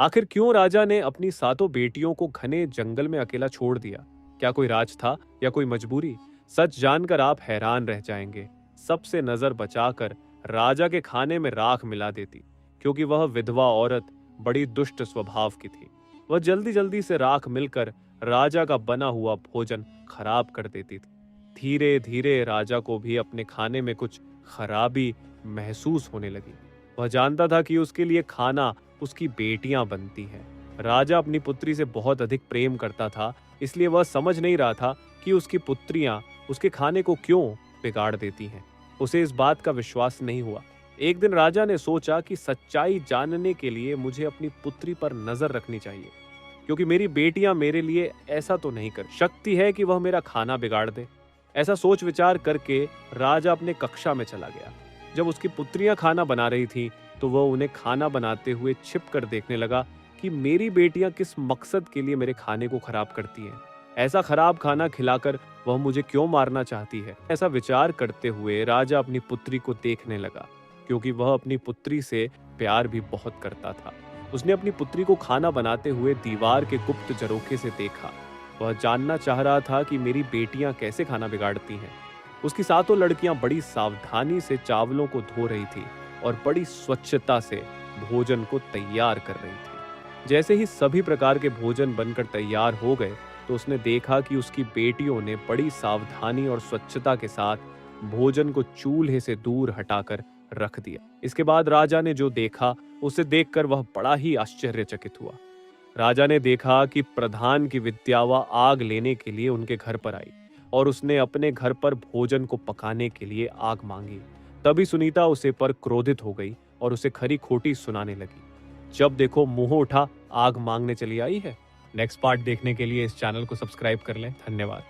आखिर क्यों राजा ने अपनी सातों बेटियों को घने जंगल में अकेला छोड़ दिया? क्या कोई राज था या कोई मजबूरी? सच जानकर आप हैरान रह जाएंगे। सबसे नजर बचाकर राजा के खाने में राख मिला देती, क्योंकि वह विधवा औरत बड़ी दुष्ट स्वभाव की थी। वह जल्दी जल्दी से राख मिलकर राजा का बना हुआ भोजन खराब कर देती थी। धीरे धीरे राजा को भी अपने खाने में कुछ खराबी महसूस होने लगी। वह जानता था कि उसके लिए खाना उसकी बेटियां बनती हैं। राजा अपनी पुत्री से बहुत अधिक प्रेम करता था, इसलिए वह समझ नहीं रहा था कि उसकी पुत्रियां उसके खाने को क्यों बिगाड़ देती हैं। उसे इस बात का विश्वास नहीं हुआ। एक दिन राजा ने सोचा कि सच्चाई जानने के लिए मुझे अपनी पुत्री पर नजर रखनी चाहिए, क्योंकि मेरी बेटियां मेरे लिए ऐसा तो नहीं कर सकती है कि वह मेरा खाना बिगाड़ दे। ऐसा सोच विचार करके राजा अपने कक्षा में चला गया। जब उसकी पुत्रियां खाना बना रही थीं, तो वह उन्हें खाना बनाते हुए छिप कर देखने लगा कि मेरी बेटियां किस मकसद के लिए मेरे खाने को खराब करती हैं। ऐसा खराब खाना खिलाकर वह मुझे क्यों मारना चाहती है? ऐसा विचार करते हुए राजा अपनी पुत्री को देखने लगा, क्योंकि वह अपनी पुत्री से प्यार भी बहुत करता था। उसने अपनी पुत्री को खाना बनाते हुए दीवार के गुप्त झरोखे से देखा। वह जानना चाह रहा था कि मेरी बेटियां कैसे खाना बिगाड़ती हैं। उसकी सातों लड़कियां बड़ी सावधानी से चावलों को धो रही थी और बड़ी स्वच्छता से भोजन को तैयार कर रही थी। जैसे ही सभी प्रकार के भोजन बनकर तैयार हो गए, तो उसने देखा कि उसकी बेटियों ने बड़ी सावधानी और स्वच्छता के साथ भोजन को चूल्हे से दूर हटाकर रख दिया। इसके बाद राजा ने जो देखा, उसे देखकर वह बड़ा ही आश्चर्यचकित हुआ। राजा ने देखा कि प्रधान की विद्यावा आग लेने के लिए उनके घर पर आई और उसने अपने घर पर भोजन को पकाने के लिए आग मांगी। तभी सुनीता उसे पर क्रोधित हो गई और उसे खरी खोटी सुनाने लगी। जब देखो मुंह उठा आग मांगने चली आई है। नेक्स्ट पार्ट देखने के लिए इस चैनल को सब्सक्राइब कर लें। धन्यवाद।